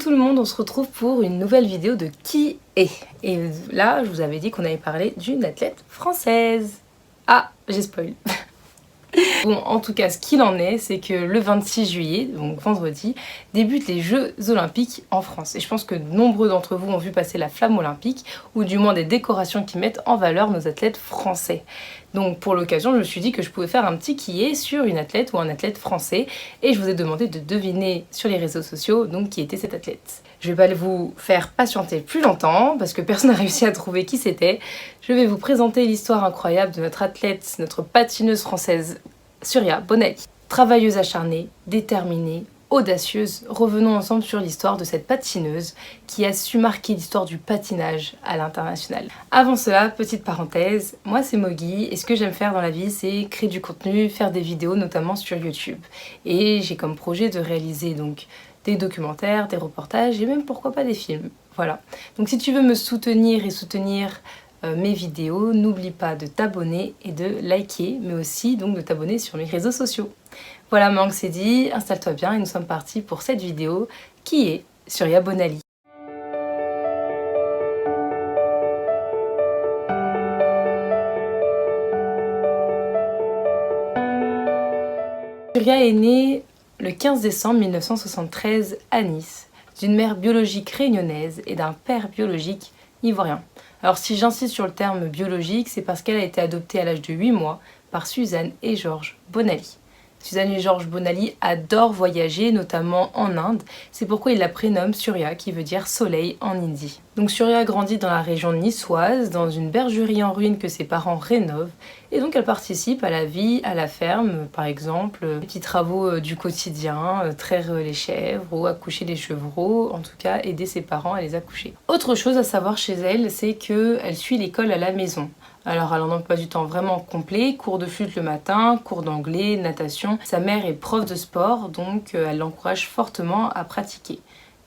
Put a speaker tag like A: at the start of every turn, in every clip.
A: tout le monde, on se retrouve pour une nouvelle vidéo de Qui est. Et là, je vous avais dit qu'on allait parler d'une athlète française. Ah, j'ai spoil. Bon, en tout cas, ce qu'il en est, c'est que le 26 juillet, donc vendredi, débutent les Jeux Olympiques en France. Et je pense que nombreux d'entre vous ont vu passer la flamme olympique, ou du moins des décorations qui mettent en valeur nos athlètes français. Donc pour l'occasion, je me suis dit que je pouvais faire un petit qui est sur une athlète ou un athlète français, et je vous ai demandé de deviner sur les réseaux sociaux donc qui était cette athlète. Je vais pas vous faire patienter plus longtemps, parce que personne n'a réussi à trouver qui c'était. Je vais vous présenter l'histoire incroyable de notre athlète, notre patineuse française, Surya Bonaly. Travailleuse acharnée, déterminée, audacieuse, revenons ensemble sur l'histoire de cette patineuse qui a su marquer l'histoire du patinage à l'international. Avant cela, petite parenthèse, moi c'est Mogi et ce que j'aime faire dans la vie c'est créer du contenu, faire des vidéos notamment sur YouTube. Et j'ai comme projet de réaliser donc des documentaires, des reportages et même pourquoi pas des films. Voilà. Donc si tu veux me soutenir et soutenir mes vidéos, n'oublie pas de t'abonner et de liker, mais aussi donc de t'abonner sur mes réseaux sociaux. Voilà, maintenant que c'est dit, installe-toi bien et nous sommes partis pour cette vidéo qui est Surya Bonaly. Surya est née le 15 décembre 1973 à Nice, d'une mère biologique réunionnaise et d'un père biologique ivoirien. Alors si j'insiste sur le terme biologique, c'est parce qu'elle a été adoptée à l'âge de 8 mois par Suzanne et Georges Bonaly. Suzanne et Georges Bonaly adorent voyager, notamment en Inde. C'est pourquoi ils la prénomment Surya, qui veut dire soleil en hindi. Donc Surya grandit dans la région niçoise, dans une bergerie en ruine que ses parents rénovent. Et donc elle participe à la vie à la ferme, par exemple, des petits travaux du quotidien, traire les chèvres ou accoucher les chevreaux, en tout cas aider ses parents à les accoucher. Autre chose à savoir chez elle, c'est qu'elle suit l'école à la maison. Alors elle en emploi du temps vraiment complet, cours de flûte le matin, cours d'anglais, natation. Sa mère est prof de sport, donc elle l'encourage fortement à pratiquer.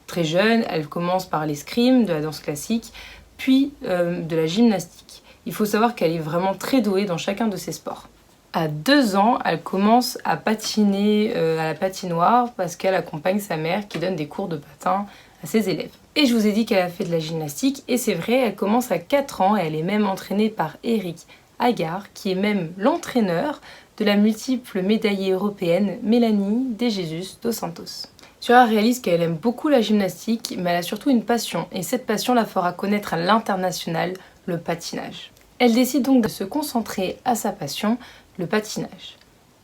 A: Très jeune, elle commence par l'escrime, de la danse classique, puis de la gymnastique. Il faut savoir qu'elle est vraiment très douée dans chacun de ces sports. À 2 ans, elle commence à patiner à la patinoire parce qu'elle accompagne sa mère qui donne des cours de patin à ses élèves. Et je vous ai dit qu'elle a fait de la gymnastique, et c'est vrai, elle commence à 4 ans et elle est même entraînée par Eric Agar, qui est même l'entraîneur de la multiple médaillée européenne Mélanie De Jesus dos Santos. Surya réalise qu'elle aime beaucoup la gymnastique, mais elle a surtout une passion, et cette passion la fera connaître à l'international, le patinage. Elle décide donc de se concentrer à sa passion, le patinage.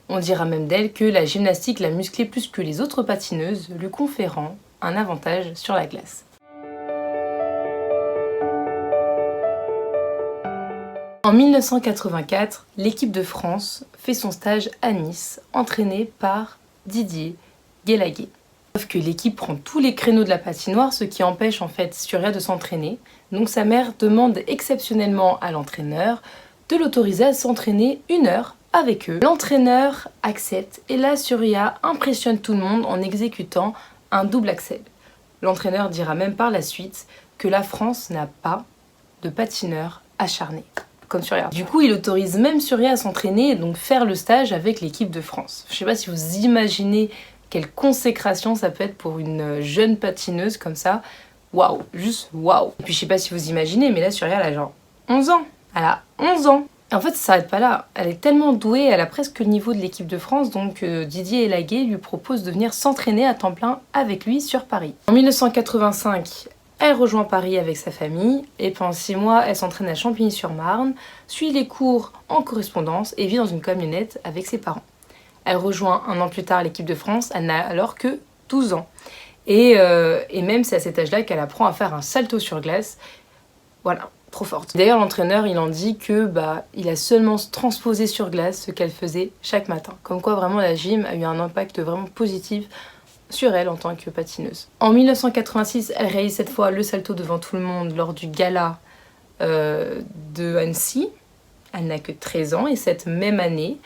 A: On dira même d'elle que la gymnastique l'a musclée plus que les autres patineuses, lui conférant un avantage sur la glace. En 1984, l'équipe de France fait son stage à Nice, entraînée par Didier Guélaguet. Sauf que l'équipe prend tous les créneaux de la patinoire, ce qui empêche en fait Surya de s'entraîner. Donc sa mère demande exceptionnellement à l'entraîneur de l'autoriser à s'entraîner 1 heure avec eux. L'entraîneur accepte et là Surya impressionne tout le monde en exécutant un double axel. L'entraîneur dira même par la suite que la France n'a pas de patineur acharné comme Surya. Du coup, il autorise même Surya à s'entraîner et donc faire le stage avec l'équipe de France. Je sais pas si vous imaginez quelle consécration ça peut être pour une jeune patineuse comme ça. Waouh, juste waouh. Et puis je sais pas si vous imaginez, mais là Surya elle a genre 11 ans. Elle a 11 ans. Et en fait, ça s'arrête pas là. Elle est tellement douée, elle a presque le niveau de l'équipe de France, donc Didier Guélaguet lui propose de venir s'entraîner à temps plein avec lui sur Paris. En 1985, elle rejoint Paris avec sa famille et pendant 6 mois, elle s'entraîne à Champigny-sur-Marne, suit les cours en correspondance et vit dans une camionnette avec ses parents. Elle rejoint 1 an plus tard l'équipe de France, elle n'a alors que 12 ans. Et même c'est à cet âge-là qu'elle apprend à faire un salto sur glace. Voilà, trop forte. D'ailleurs, l'entraîneur, il en dit que il a seulement transposé sur glace ce qu'elle faisait chaque matin. Comme quoi, vraiment, la gym a eu un impact vraiment positif sur elle en tant que patineuse. En 1986, elle réalise cette fois le salto devant tout le monde lors du gala de Annecy. Elle n'a que 13 ans et cette même année,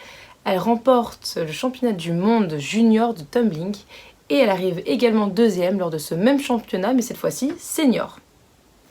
A: elle remporte le championnat du monde junior de tumbling et elle arrive également 2e lors de ce même championnat, mais cette fois-ci senior.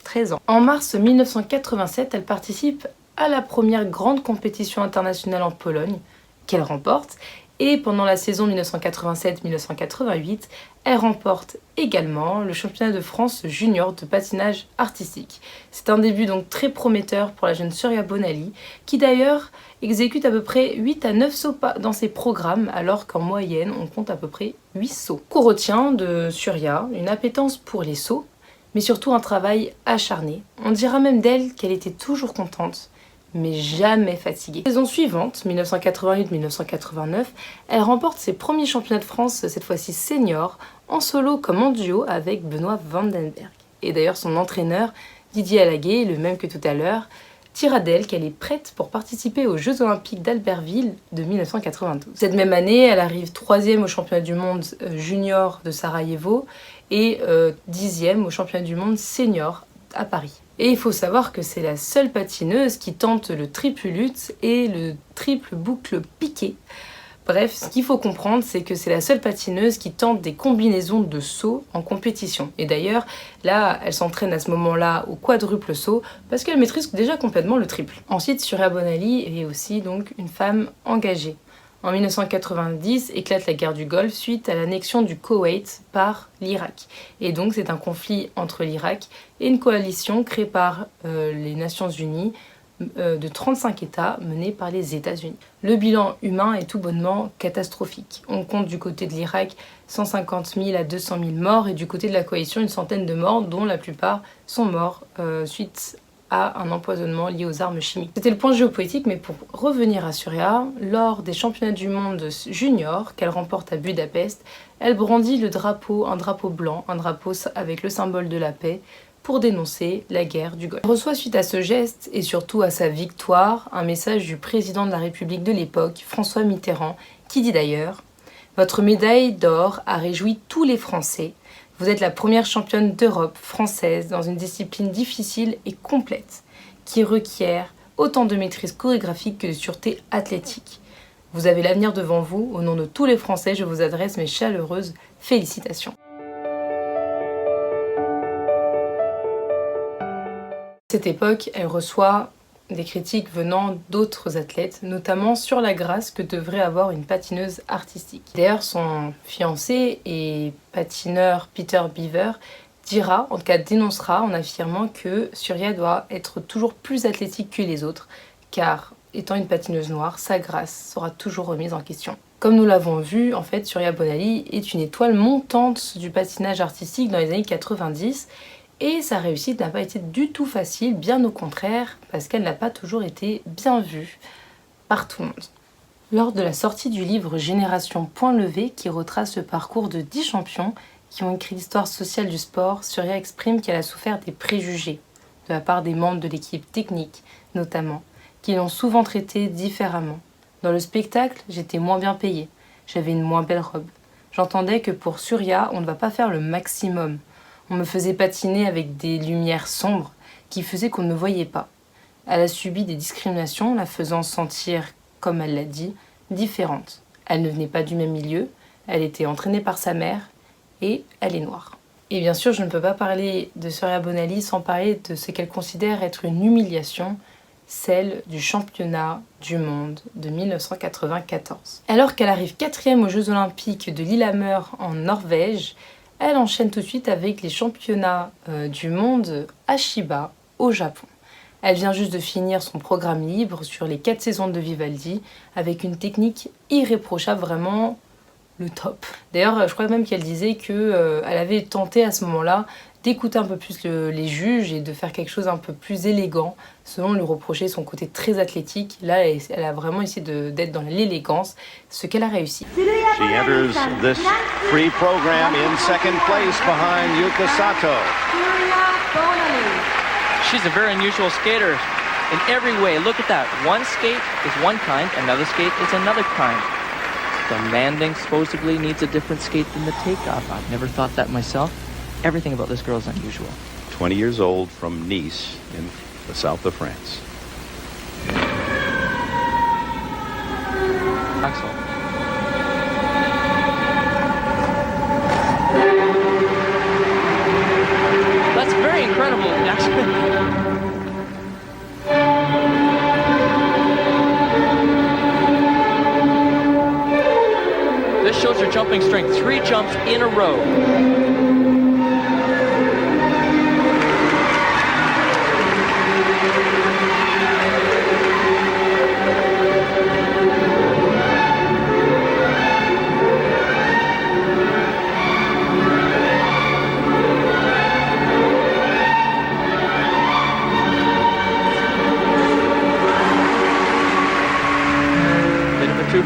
A: 13 ans. En mars 1987, elle participe à la première grande compétition internationale en Pologne, qu'elle remporte, Et pendant la saison 1987-1988, elle remporte également le championnat de France junior de patinage artistique. C'est un début donc très prometteur pour la jeune Surya Bonaly, qui d'ailleurs exécute à peu près 8 à 9 sauts dans ses programmes, alors qu'en moyenne on compte à peu près 8 sauts. Qu'on retient de Surya une appétence pour les sauts, mais surtout un travail acharné. On dira même d'elle qu'elle était toujours contente, mais jamais fatiguée. La saison suivante, 1988-1989, elle remporte ses premiers championnats de France, cette fois-ci senior, en solo comme en duo avec Benoît Vandenberg. Et d'ailleurs son entraîneur, Didier Alaguet, le même que tout à l'heure, dira d'elle qu'elle est prête pour participer aux Jeux Olympiques d'Albertville de 1992. Cette même année, elle arrive 3e au championnat du monde junior de Sarajevo et 10e au championnat du monde senior à Paris. Et il faut savoir que c'est la seule patineuse qui tente le triple lutte et le triple boucle piqué. Bref, ce qu'il faut comprendre, c'est que c'est la seule patineuse qui tente des combinaisons de sauts en compétition. Et d'ailleurs, là, elle s'entraîne à ce moment-là au quadruple saut parce qu'elle maîtrise déjà complètement le triple. Ensuite, Surya Bonaly est aussi donc une femme engagée. En 1990, éclate la guerre du Golfe suite à l'annexion du Koweït par l'Irak. Et donc c'est un conflit entre l'Irak et une coalition créée par les Nations Unies de 35 États menée par les États-Unis. Le bilan humain est tout bonnement catastrophique. On compte du côté de l'Irak 150 000 à 200 000 morts et du côté de la coalition une centaine de morts dont la plupart sont morts suite à un empoisonnement lié aux armes chimiques. C'était le point géopolitique, mais pour revenir à Surya, lors des championnats du monde junior qu'elle remporte à Budapest, elle brandit le drapeau, un drapeau blanc, un drapeau avec le symbole de la paix, pour dénoncer la guerre du Golfe. Elle reçoit suite à ce geste, et surtout à sa victoire, un message du président de la République de l'époque, François Mitterrand, qui dit d'ailleurs « Votre médaille d'or a réjoui tous les Français. Vous êtes la première championne d'Europe française dans une discipline difficile et complète, qui requiert autant de maîtrise chorégraphique que de sûreté athlétique. Vous avez l'avenir devant vous. Au nom de tous les Français, je vous adresse mes chaleureuses félicitations. » À cette époque, elle reçoit des critiques venant d'autres athlètes, notamment sur la grâce que devrait avoir une patineuse artistique. D'ailleurs, son fiancé et patineur Peter Beaver dira, en tout cas dénoncera en affirmant que Surya doit être toujours plus athlétique que les autres, car étant une patineuse noire, sa grâce sera toujours remise en question. Comme nous l'avons vu, en fait, Surya Bonaly est une étoile montante du patinage artistique dans les années 90, et sa réussite n'a pas été du tout facile, bien au contraire, parce qu'elle n'a pas toujours été bien vue par tout le monde. Lors de la sortie du livre Génération Point Levé, qui retrace le parcours de 10 champions qui ont écrit l'histoire sociale du sport, Surya exprime qu'elle a souffert des préjugés, de la part des membres de l'équipe technique notamment, qui l'ont souvent traitée différemment. Dans le spectacle, j'étais moins bien payée, j'avais une moins belle robe. J'entendais que pour Surya, on ne va pas faire le maximum. On me faisait patiner avec des lumières sombres qui faisaient qu'on ne me voyait pas. Elle a subi des discriminations, la faisant sentir, comme elle l'a dit, différente. Elle ne venait pas du même milieu, elle était entraînée par sa mère et elle est noire. Et bien sûr, je ne peux pas parler de Surya Bonaly sans parler de ce qu'elle considère être une humiliation, celle du championnat du monde de 1994. Alors qu'elle arrive 4e aux Jeux Olympiques de Lillehammer en Norvège, elle enchaîne tout de suite avec les championnats du monde à Chiba, au Japon. Elle vient juste de finir son programme libre sur les 4 saisons de Vivaldi avec une technique irréprochable, vraiment le top. D'ailleurs, je crois même qu'elle disait qu'elle avait tenté à ce moment-là d'écouter un peu plus les juges et de faire quelque chose un peu plus élégant, selon lui reprocher son côté très athlétique. Là, elle a vraiment essayé d'être dans l'élégance, ce qu'elle a réussi.
B: She enters this free program in second place behind Yuka Sato.
C: She's a very unusual skater in every way. Look at that. One skate is one kind, another skate is another kind. The landing supposedly needs a different skate than the takeoff. I've never thought that myself. Everything about this girl is unusual.
B: 20 years old from Nice in the south of France.
C: Axel. That's very incredible, actually. jumping string. 3 jumps in a row.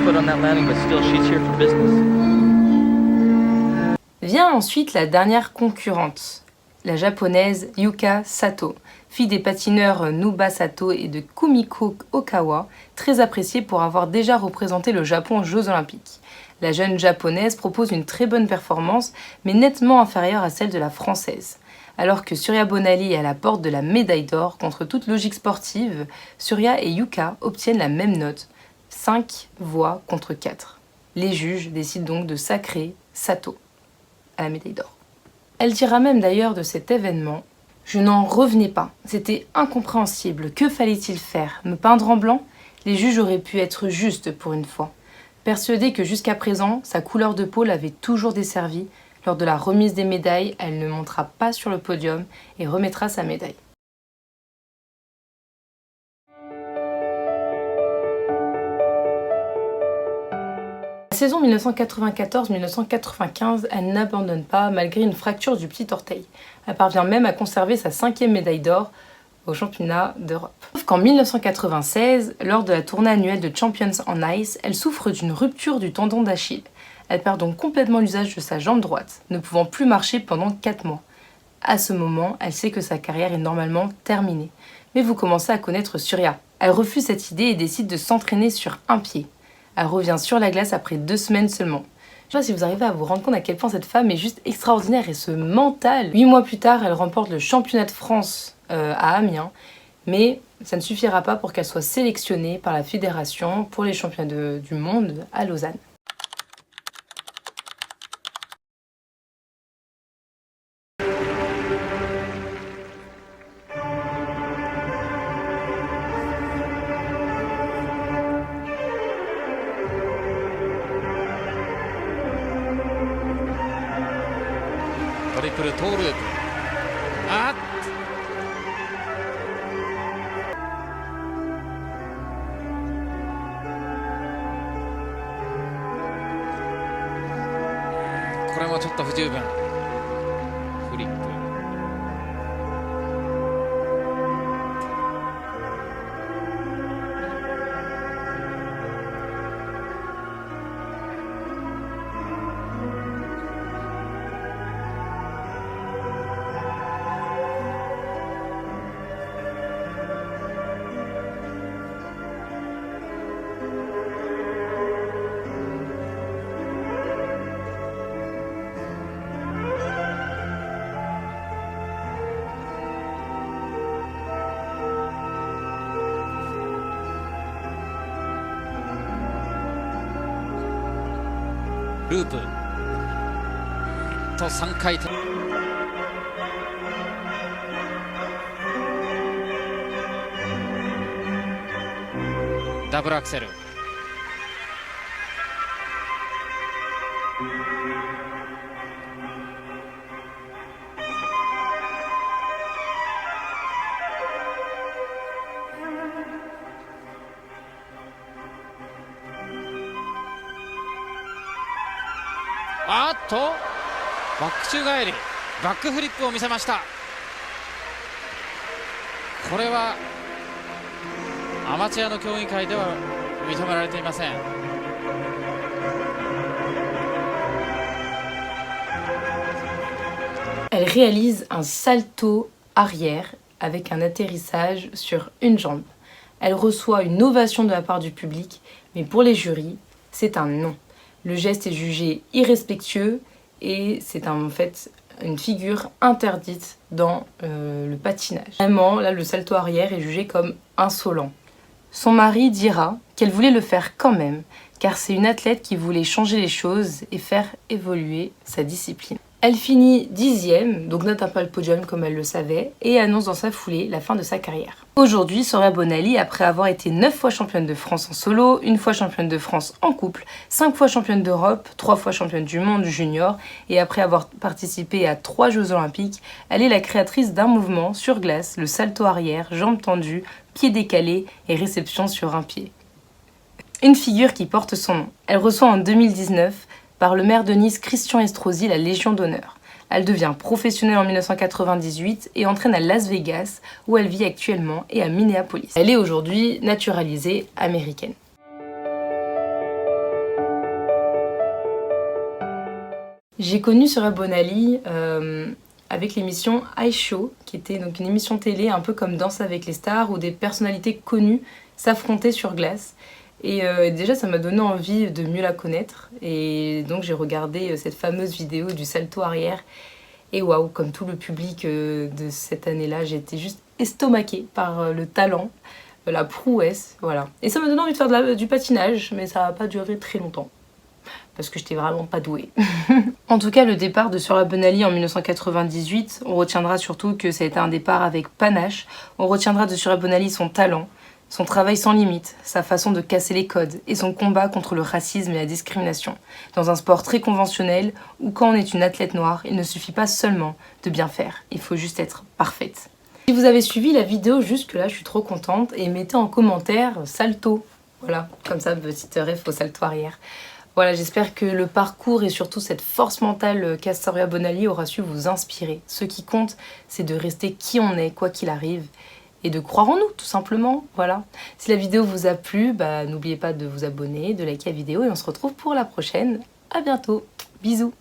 C: Foot on that landing, but still she's here for business.
A: Vient ensuite la dernière concurrente, la japonaise Yuka Sato, fille des patineurs Nuba Sato et de Kumiko Okawa, très appréciée pour avoir déjà représenté le Japon aux Jeux Olympiques. La jeune japonaise propose une très bonne performance, mais nettement inférieure à celle de la française. Alors que Surya Bonali est à la porte de la médaille d'or, contre toute logique sportive, Surya et Yuka obtiennent la même note, 5 voix contre 4. Les juges décident donc de sacrer Sato à la médaille d'or. Elle dira même d'ailleurs de cet événement « Je n'en revenais pas, c'était incompréhensible, que fallait-il faire? Me peindre en blanc? Les juges auraient pu être justes pour une fois. » Persuadée que jusqu'à présent, sa couleur de peau l'avait toujours desservie, lors de la remise des médailles, elle ne montera pas sur le podium et remettra sa médaille. La saison 1994-1995, elle n'abandonne pas malgré une fracture du petit orteil. Elle parvient même à conserver sa 5e médaille d'or au championnat d'Europe. Sauf qu'en 1996, lors de la tournée annuelle de Champions on Ice, elle souffre d'une rupture du tendon d'Achille. Elle perd donc complètement l'usage de sa jambe droite, ne pouvant plus marcher pendant 4 mois. À ce moment, elle sait que sa carrière est normalement terminée. Mais vous commencez à connaître Surya. Elle refuse cette idée et décide de s'entraîner sur un pied. Elle revient sur la glace après 2 semaines seulement. Je ne sais pas si vous arrivez à vous rendre compte à quel point cette femme est juste extraordinaire et ce mental. 8 mois plus tard, elle remporte le championnat de France à Amiens, mais ça ne suffira pas pour qu'elle soit sélectionnée par la fédération pour les championnats du monde à Lausanne.
D: ループと3回転ダブルアクセルあっとバック宙返りバックフリップを見せました。これはアマチュアの競技会では認められていません。
A: Elle réalise un salto arrière avec un atterrissage sur une jambe. Elle reçoit une ovation de la part du public, mais pour les jurys, c'est un non. Le geste est jugé irrespectueux et c'est en fait une figure interdite dans le patinage. Vraiment, là, le salto arrière est jugé comme insolent. Son mari dira qu'elle voulait le faire quand même, car c'est une athlète qui voulait changer les choses et faire évoluer sa discipline. Elle finit 10e, donc n'atteint pas le podium comme elle le savait, et annonce dans sa foulée la fin de sa carrière. Aujourd'hui, Soraya Bonali, après avoir été 9 fois championne de France en solo, 1 fois championne de France en couple, 5 fois championne d'Europe, 3 fois championne du monde junior, et après avoir participé à 3 Jeux Olympiques, elle est la créatrice d'un mouvement sur glace, le salto arrière, jambes tendues, pieds décalés et réception sur un pied. Une figure qui porte son nom. Elle reçoit en 2019 par le maire de Nice, Christian Estrosi, la Légion d'honneur. Elle devient professionnelle en 1998 et entraîne à Las Vegas, où elle vit actuellement, et à Minneapolis. Elle est aujourd'hui naturalisée américaine. J'ai connu Soraya Bonali avec l'émission iShow, qui était donc une émission télé un peu comme Danse avec les stars, où des personnalités connues s'affrontaient sur glace. Et déjà, ça m'a donné envie de mieux la connaître. Et donc, j'ai regardé cette fameuse vidéo du salto arrière. Et waouh, comme tout le public de cette année-là, j'ai été juste estomaquée par le talent, la prouesse, voilà. Et ça m'a donné envie de faire du patinage, mais ça n'a pas duré très longtemps. Parce que j'étais vraiment pas douée. En tout cas, le départ de Soraya Bonali en 1998, on retiendra surtout que ça a été un départ avec panache. On retiendra de Soraya Bonali son talent, son travail sans limite, sa façon de casser les codes et son combat contre le racisme et la discrimination. Dans un sport très conventionnel où quand on est une athlète noire, il ne suffit pas seulement de bien faire, il faut juste être parfaite. Si vous avez suivi la vidéo jusque-là, je suis trop contente et mettez en commentaire salto. Voilà, comme ça, petite ref au salto arrière. Voilà, j'espère que le parcours et surtout cette force mentale qu'a Soraya Bonali aura su vous inspirer. Ce qui compte, c'est de rester qui on est, quoi qu'il arrive. Et de croire en nous, tout simplement, voilà. Si la vidéo vous a plu, n'oubliez pas de vous abonner, de liker la vidéo et on se retrouve pour la prochaine. À bientôt, bisous.